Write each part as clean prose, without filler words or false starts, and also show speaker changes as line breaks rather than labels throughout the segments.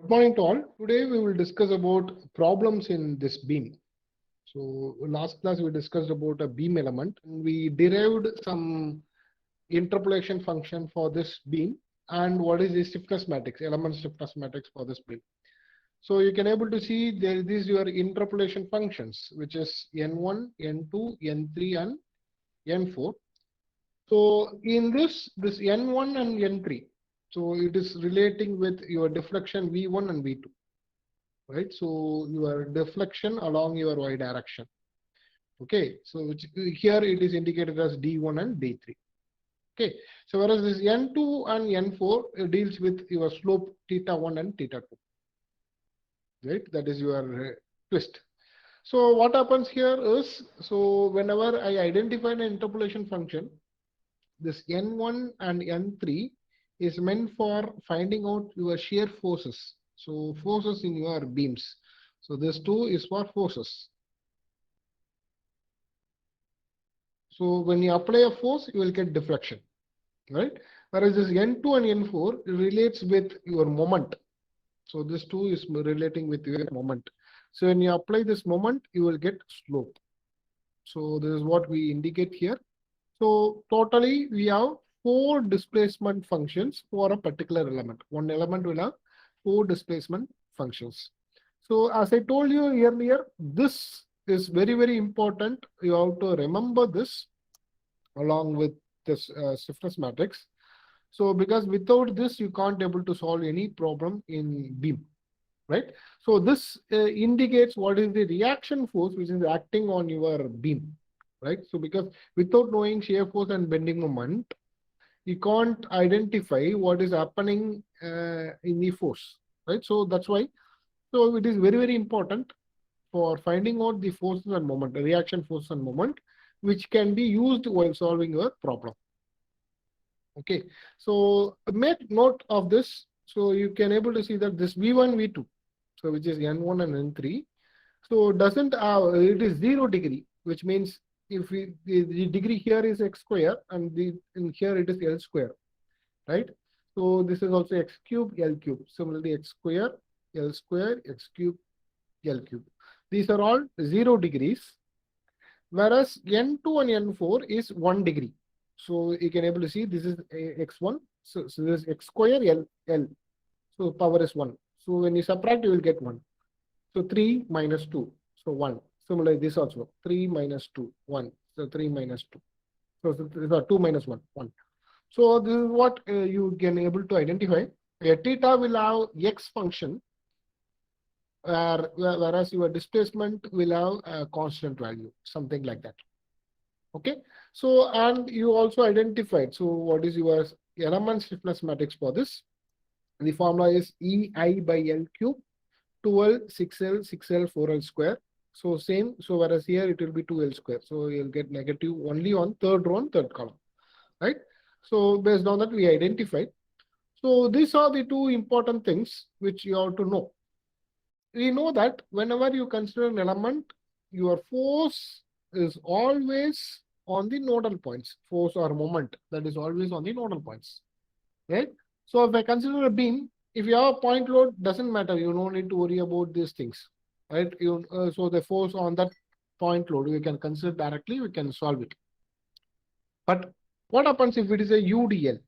Good morning to all. Today we will discuss about problems in this beam. So last class we discussed about a beam element. We derived some interpolation function for this beam and what is the stiffness matrix, element stiffness matrix for this beam. So you can able to see there is your interpolation functions, which is N1, N2, N3 and N4. So in this N1 and N3, so it is relating with your deflection V1 and V2. Right? So your deflection along your y direction. Okay, so which here it is indicated as D1 and D3. Okay, so whereas this N2 and N4 deals with your slope theta1 and theta2. Right, that is your twist. So what happens here is, so whenever I identify an interpolation function, this N1 and N3 is meant for finding out your shear forces. So forces in your beams. So this 2 is for forces. So when you apply a force, you will get deflection, right? Whereas this N2 and N4 relates with your moment. So this 2 is relating with your moment. So when you apply this moment, you will get slope. So this is what we indicate here. So totally we have 4 displacement functions for a particular element. One element will have 4 displacement functions. So as I told you earlier, this is very, very important. You have to remember this along with this stiffness matrix. So because without this, you can't able to solve any problem in beam, right? So this indicates what is the reaction force which is acting on your beam, right? So because without knowing shear force and bending moment, you can't identify what is happening in the force, right? So that's why. So it is very, very important for finding out the forces and moment, the reaction force and moment, which can be used while solving your problem. Okay, so make note of this. So you can able to see that this V1, V2, so which is N1 and N3, so doesn't have, it is 0 degree, which means if the degree here is x square and in here it is L square, right? So this is also x cube, L cube. Similarly, x square, L square, x cube, L cube. These are all 0 degrees, whereas N2 and N4 is 1 degree. So you can able to see this is x1. So this is x square L. So power is 1. So when you subtract, you will get 1. So 3 minus 2. So 1. Similarly, this also 3 minus 2, 1. So 3 minus 2. So these are 2 minus 1, 1. So this is what you can able to identify. A theta will have x function, whereas your displacement will have a constant value, something like that. Okay, so and you also identified, so what is your element stiffness matrix for this? The formula is EI by L cube 2L 6L 6L 4L square. So same, so whereas here it will be 2L square, so you'll get negative only on third row and third column, right? So based on that we identified. So these are the 2 important things which you have to know. We know that whenever you consider an element, your force is always on the nodal points, force or moment, that is always on the nodal points, right? So if I consider a beam, if you have a point load, doesn't matter, you don't need to worry about these things, right? So the force on that point load, we can consider directly, we can solve it. But what happens if it is a UDL?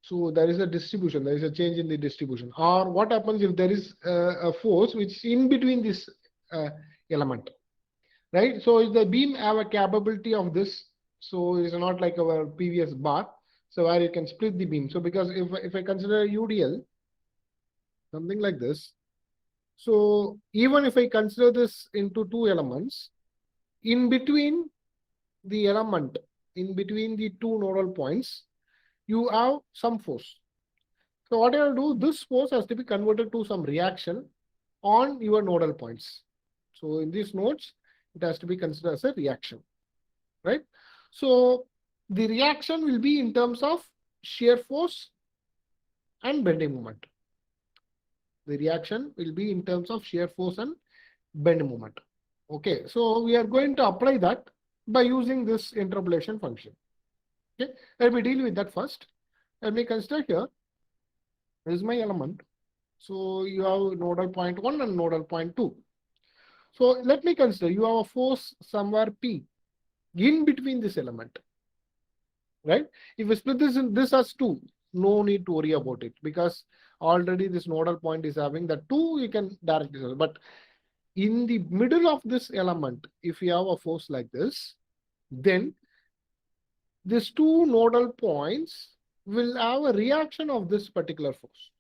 So there is a distribution, there is a change in the distribution. Or what happens if there is a force which is in between this element, right? So if the beam have a capability of this, so it's not like our previous bar, so where you can split the beam. So because if I consider UDL, something like this, so even if I consider this into 2 elements, in between the element, in between the 2 nodal points, you have some force. So what I will do, this force has to be converted to some reaction on your nodal points. So in these nodes, it has to be considered as a reaction, right? So the reaction will be in terms of shear force and bending moment. The reaction will be in terms of shear force and bend moment. Okay, so we are going to apply that by using this interpolation function. Okay, let me deal with that first. Let me consider here, this is my element. So you have nodal point 1 and nodal point 2. So let me consider you have a force somewhere P in between this element, right? If we split this in this as 2, no need to worry about it because already this nodal point is having the 2, you can directly solve. But in the middle of this element, if you have a force like this, then these two nodal points will have a reaction of this particular force.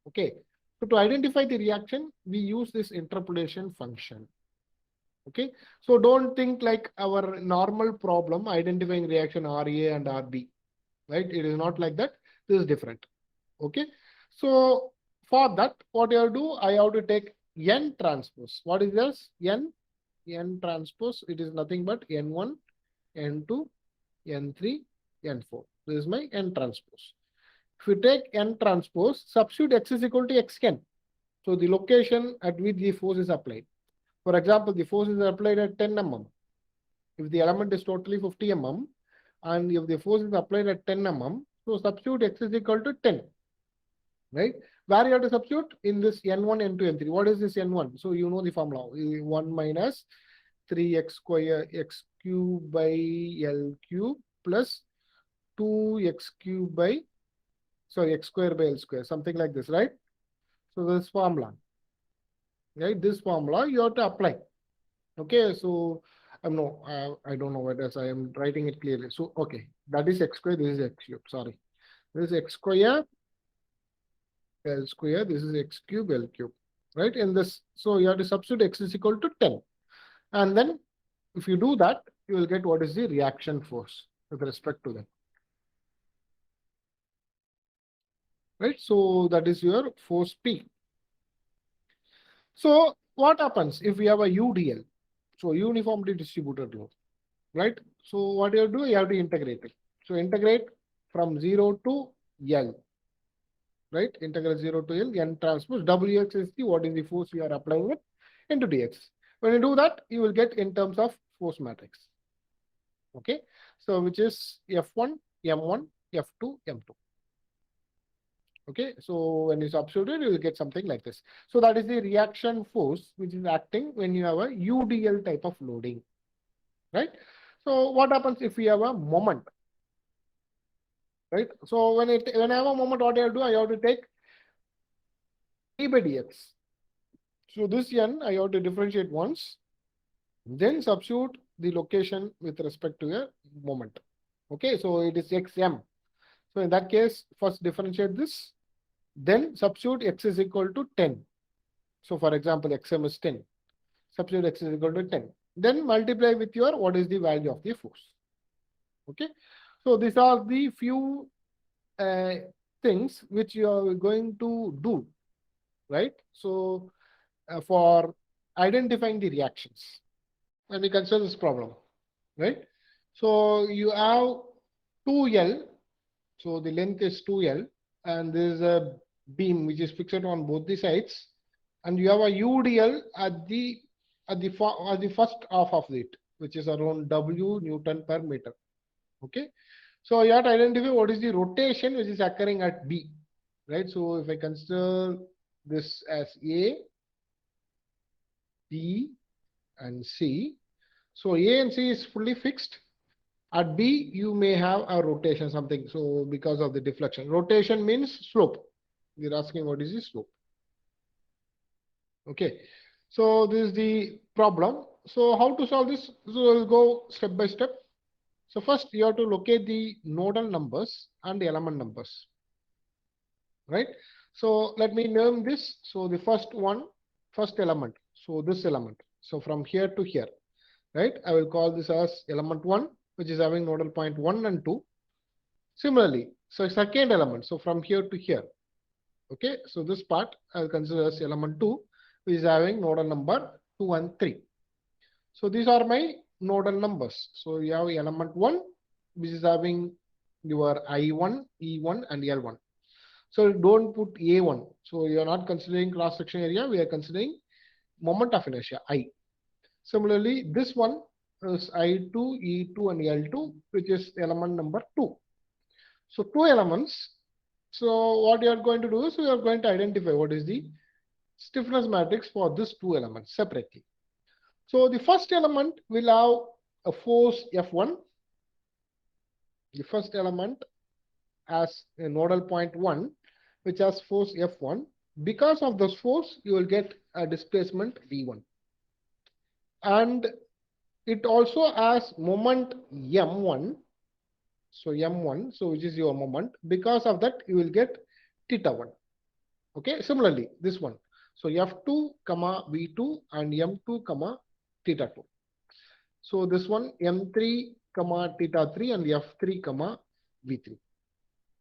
Okay. So to identify the reaction, we use this interpolation function. Okay. So don't think like our normal problem identifying reaction RA and RB, right? It is not like that. This is different. Okay. So for that, what I do, I have to take N transpose. What is this? N transpose. It is nothing but N1, N2, N3, N4. This is my N transpose. If you take N transpose, substitute X is equal to Xn. So the location at which the force is applied. For example, the force is applied at 10 mm. If the element is totally 50 mm, and if the force is applied at 10 mm, so substitute X is equal to 10. Right? Where you have to substitute in this N1, N2, N3. What is this N1? So you know the formula. 1 minus 3x square x cube by L cube plus 2x cube by, sorry, x square by L square, something like this, right? So this formula, right? This formula you have to apply. Okay, so I don't know whether I am writing it clearly. So okay, that is x square. This is x cube. Sorry, this is x square L square. This is x cube L cube, right? In this, so you have to substitute x is equal to 10, and then if you do that, you will get what is the reaction force with respect to that. Right? So that is your force P. So what happens if we have a UDL? So uniformly distributed load, right? So what you do, you have to integrate it. So integrate from 0 to L, right? Integrate 0 to L, N transpose, Wx is the what is the force you are applying it into dx. When you do that, you will get in terms of force matrix. Okay, so which is F1, M1, F2, M2. Okay, so when you substitute it, you will get something like this. So that is the reaction force which is acting when you have a UDL type of loading, right? So what happens if we have a moment, right? So when I have a moment, what I have to do, I have to take d by dx. So this N, I have to differentiate once, then substitute the location with respect to a moment. Okay, so it is xm. So in that case, first differentiate this, then substitute x is equal to 10. So for example, xm is 10. Substitute x is equal to 10. Then multiply with your what is the value of the force. Okay, so these are the few things which you are going to do, right? So for identifying the reactions, and we consider this problem, right? So you have 2L, so the length is 2L, and there is a beam which is fixed on both the sides, and you have a UDL at the first half of it, which is around W Newton per meter. Okay, so you have to identify what is the rotation which is occurring at B, right? So if I consider this as A, B, and C, so A and C is fully fixed. At B, you may have a rotation, something. So because of the deflection, rotation means slope. You're asking what is the slope. Okay. So this is the problem. So how to solve this? So we'll go step by step. So first you have to locate the nodal numbers and the element numbers, right? So let me name this. So the first element. So this element. So from here to here, right? I will call this as element 1, which is having nodal point 1 and 2. Similarly, so second element, so from here to here, okay, so this part I'll consider as element 2, which is having nodal number 2 and 3. So these are my nodal numbers. So you have element 1, which is having your I1, E1, and L1. So don't put A1. So you are not considering cross-section area, we are considering moment of inertia, I. Similarly, this one is I2, E2, and L2, which is element number 2. So two elements, So what you are going to do is you are going to identify what is the stiffness matrix for these two elements separately. So the first element will have a force F1. The first element has a nodal point 1, which has force F1. Because of this force, you will get a displacement V1. And it also has moment M1. So M1, so which is your moment. Because of that, you will get theta 1. Okay, similarly, this one. So F2, comma V2 and M2, comma theta 2. So this one M3, comma theta 3 and F3, comma V3.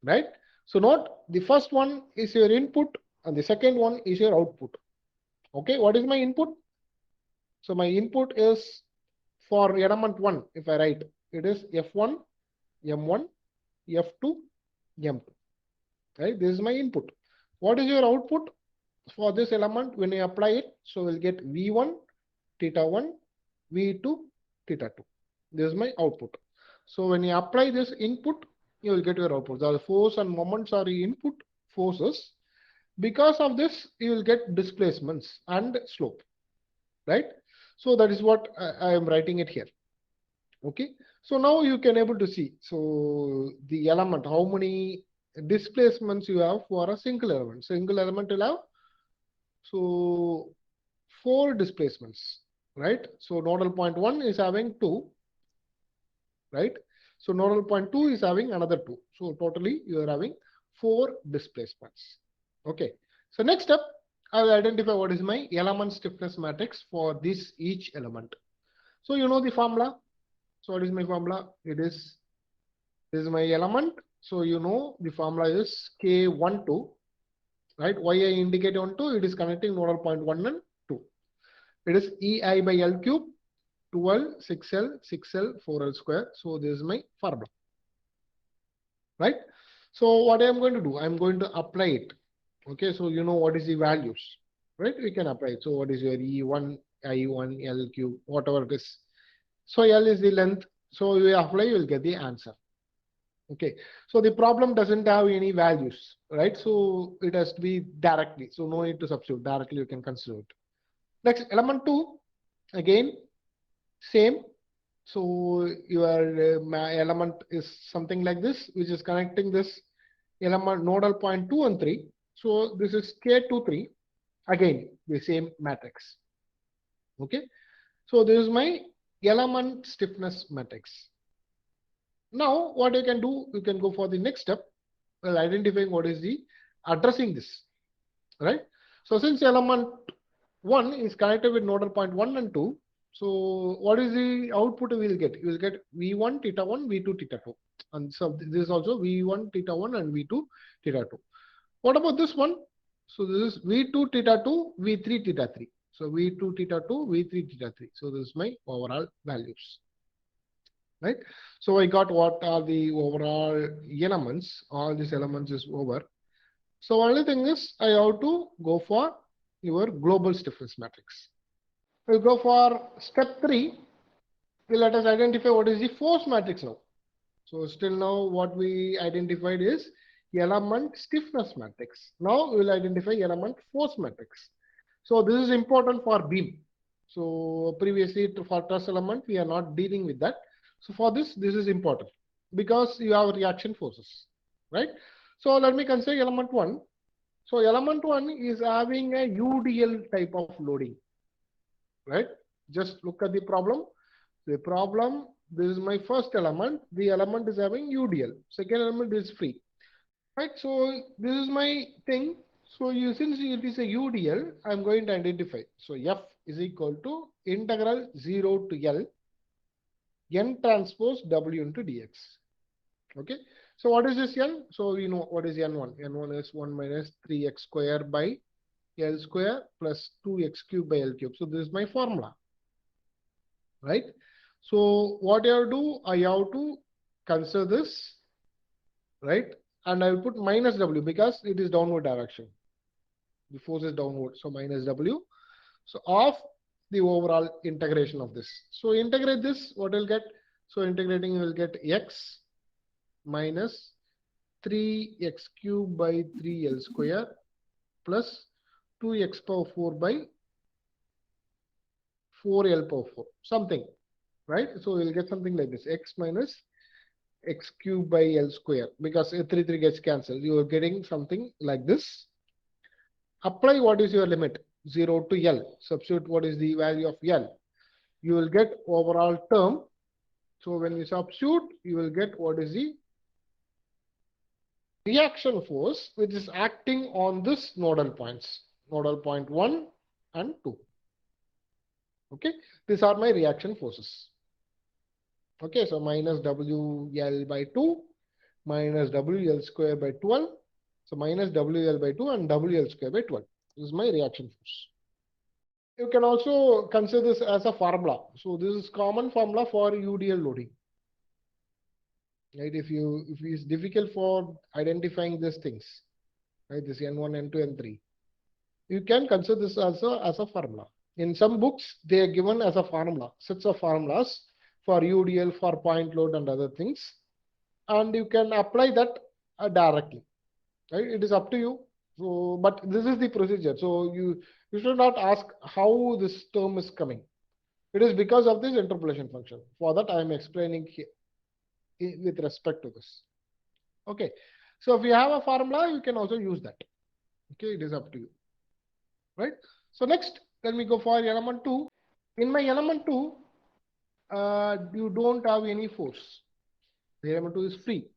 Right? So note the first one is your input and the second one is your output. Okay, what is my input? So my input is for element 1, if I write, it is F1, M1, F2, M2. Right? This is my input. What is your output for this element when you apply it? So we'll get V1, theta 1, V2, theta 2. This is my output. So when you apply this input, you will get your output. The force and moments are input forces. Because of this, you will get displacements and slope, right? So that is what I am writing it here. Okay. So now you can able to see. So the element, how many displacements you have for a single element. Single element will have so 4 displacements, right? So nodal point 1 is having 2, right? So nodal point 2 is having another 2. So totally you are having 4 displacements. Okay. So next step, I will identify what is my element stiffness matrix for this each element. So you know the formula. So what is my formula? This is my element. So you know the formula is K12, right? Why I indicate 12? It is connecting nodal point 1 and 2. It is EI by L cube, 2L, 6L, 6L, 4L square. So this is my formula, right? So what I am going to do, I am going to apply it. Okay, so you know what is the values, right? We can apply it. So what is your E1, I1, L cube, whatever it is. So L is the length. So you apply, you will get the answer. Okay, so the problem doesn't have any values, right? So it has to be directly. So no need to substitute, directly you can consider it. Next, element 2, again, same. So your element is something like this, which is connecting this element nodal point 2 and 3. So this is K23, again, the same matrix. Okay, so this is my element stiffness matrix. Now, what you can do, you can go for the next step, well, identifying what is the addressing this, right? So since element 1 is connected with nodal point 1 and 2, so what is the output we will get? You will get V1 theta 1, V2 theta 2. And so this is also V1 theta 1 and V2 theta 2. What about this one? So this is V2 theta 2, V3 theta 3. So V2 theta 2, V3 theta 3. So this is my overall values, right? So I got what are the overall elements. All these elements is over. So only thing is I have to go for your global stiffness matrix. We'll go for step 3. We'll let us identify what is the force matrix now. So still now what we identified is element stiffness matrix. Now we will identify element force matrix. So this is important for beam. So previously for truss element we are not dealing with that. So for this is important because you have reaction forces, right? So let me consider element 1. So element 1 is having a UDL type of loading, right? Just look at the problem. The problem, this is my first element. The element is having UDL. Second element is free, right? So this is my thing. So you, since it is a UDL, I'm going to identify. So F is equal to integral 0 to L N transpose W into dx. Okay. So what is this N? So you know what is N1? N1 is 1 minus 3x square by L square plus 2x cube by L cube. So this is my formula, right? So what I have to do, I have to consider this, right? And I will put minus W because it is downward direction. The force is downward, so minus W. So of the overall integration of this. So integrate this, what will get? So integrating you will get x minus 3x cube by 3l square plus 2x power 4 by 4l power 4, something, right? So you'll get something like this, x minus x cube by l square, because 3 gets cancelled. You are getting something like this. Apply what is your limit, 0 to l. Substitute what is the value of l. You will get overall term. So when you substitute, you will get what is the reaction force which is acting on this nodal points, nodal point 1 and 2. Okay, these are my reaction forces. Okay, so minus WL by 2 minus WL square by 12. So minus WL by 2 and WL square by 12. This is my reaction force. You can also consider this as a formula. So this is common formula for UDL loading. Right? If it's difficult for identifying these things, right? This N1, N2, N3. You can consider this also as a formula. In some books, they are given as a formula, sets of formulas for UDL, for point load and other things. And you can apply that directly, right? It is up to you. So, but this is the procedure. So you should not ask how this term is coming. It is because of this interpolation function. For that, I am explaining here with respect to this. Okay. So if you have a formula, you can also use that. Okay, it is up to you. Right? So next, let me go for element 2. In my element 2, you don't have any force. The element 2 is free.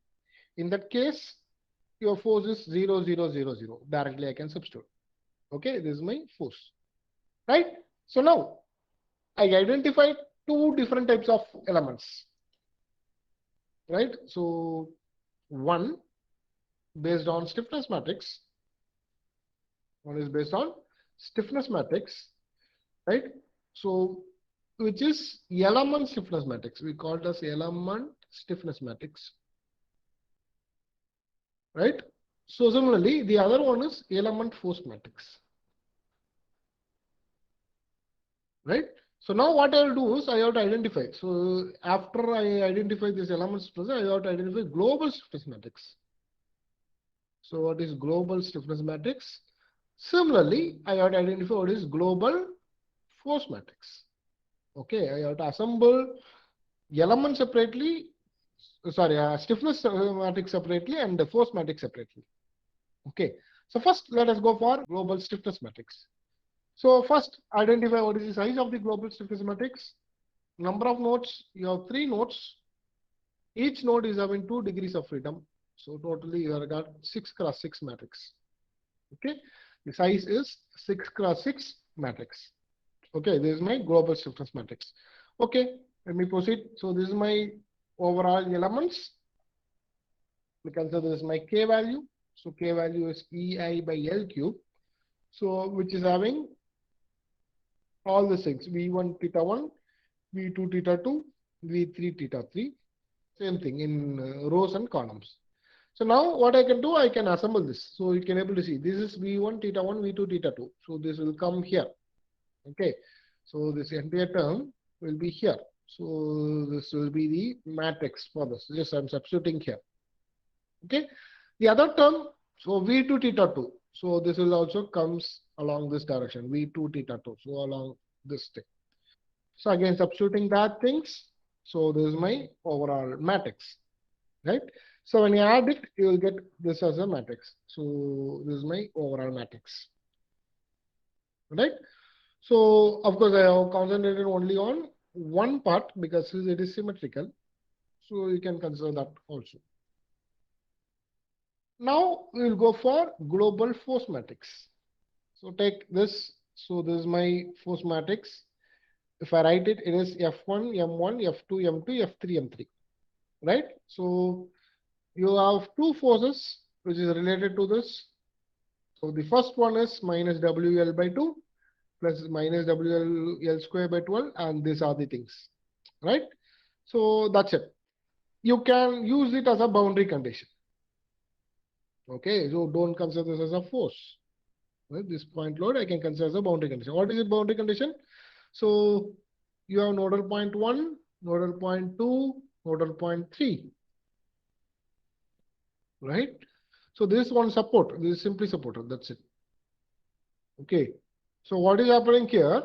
In that case, your force is 0, 0, 0, 0. Directly I can substitute. Okay, this is my force. Right? So now, I identified two different types of elements. Right? So one based on stiffness matrix. One is based on stiffness matrix, right? So which is element stiffness matrix. We call it as element stiffness matrix, right? So similarly, the other one is element force matrix, right? So now what I will do is I have to identify. So after I identify this element stiffness, I have to identify global stiffness matrix. So what is global stiffness matrix? Similarly, I have to identify what is global force matrix. Okay, I have to assemble element separately, sorry, stiffness matrix separately and the force matrix separately. Okay, so first let us go for global stiffness matrix. So first identify what is the size of the global stiffness matrix. Number of nodes, you have 3 nodes. Each node is having 2 degrees of freedom. So totally you have got 6 cross 6 matrix. Okay, the size is 6 cross 6 matrix. Okay, this is my global stiffness matrix. Okay, let me proceed. So this is my overall elements. We consider this is my K value. So K value is EI by L cube. So which is having all the things, V1 theta 1, V2 theta 2, V3 theta 3. Same thing in rows and columns. So now what I can do, I can assemble this. So you can able to see this is V1 theta 1, V2 theta 2. So this will come here. Okay. So this entire term will be here. So this will be the matrix for this. Just I'm substituting here. Okay. The other term, so V2 theta 2. So this will also comes along this direction, V2 theta 2. So along this thing. So again, substituting that things. So this is my overall matrix, right? So when you add it, you will get this as a matrix. So this is my overall matrix, right? So of course, I have concentrated only on one part because it is symmetrical. So you can consider that also. Now we will go for global force matrix. So take this. So this is my force matrix. If I write it, it is F1, M1, F2, M2, F3, M3. Right? So you have two forces which is related to this. So the first one is minus WL by 2 plus minus WL square by 12, and these are the things. Right? So that's it. You can use it as a boundary condition. Okay, so don't consider this as a force. Right? This point load I can consider as a boundary condition. What is the boundary condition? So you have nodal point 1, nodal point 2, nodal point 3. Right? So this is one support. This is simply supported. That's it. Okay. So what is happening here?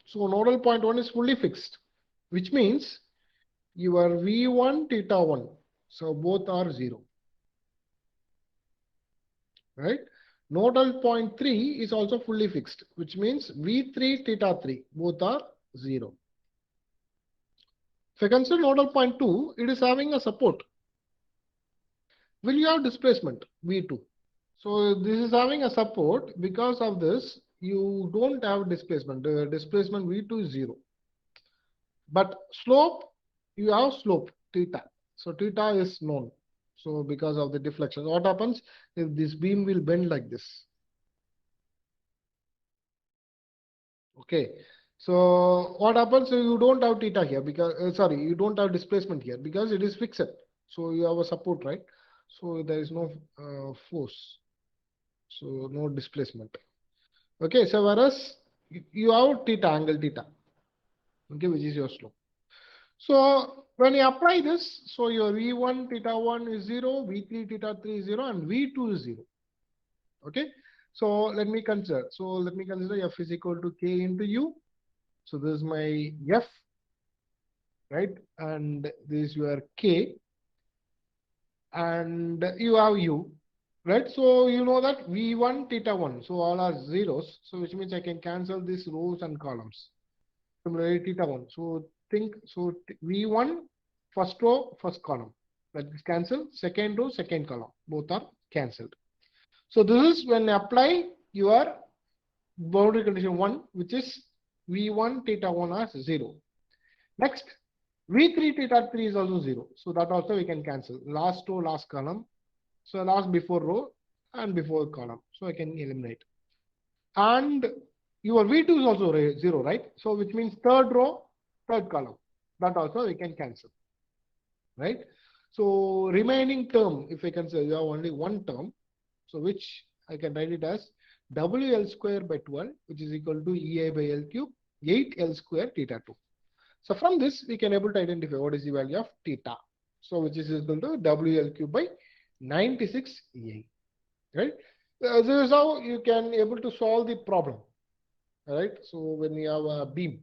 So nodal point 1 is fully fixed, which means your V1 theta 1. So both are 0. Right? Nodal point 3 is also fully fixed, which means V3 theta 3. Both are 0. If I consider nodal point 2, it is having a support. Will you have displacement? V2. So this is having a support. Because of this, you don't have displacement. The displacement V2 is 0. But slope, you have slope theta. So theta is known. So because of the deflection, what happens if this beam will bend like this? Okay. So what happens if you don't have theta here because sorry, you don't have displacement here because it is fixed. So you have a support, right? So there is no force. So no displacement. Okay. So whereas you have theta, angle theta. Okay, which is your slope. So when you apply this, so your V1 theta 1 is 0, V3 theta 3 is 0, and V2 is 0. Okay. So let me consider. So let me consider F is equal to K into U. So this is my F, right? And this is your K. And you have U, right? So you know that V1 theta 1. So all are zeros. So which means I can cancel these rows and columns. Similarly, theta 1. So think, so V1, first row, first column. That is cancelled. Second row, second column. Both are cancelled. So this is when apply your boundary condition 1, which is V1 theta 1 as 0. Next, V3 theta 3 is also 0. So that also we can cancel. Last row, last column. So last before row and before column. So I can eliminate. And your V2 is also 0, right? So which means third row, third column. That also we can cancel, right? So remaining term, if I consider you have only one term, so which I can write it as WL square by 12, which is equal to EA by L cube, 8L square theta 2. So from this, we can able to identify what is the value of theta. So which is equal to WL cube by 96 EA, right? This is how you can able to solve the problem, right? So when you have a beam,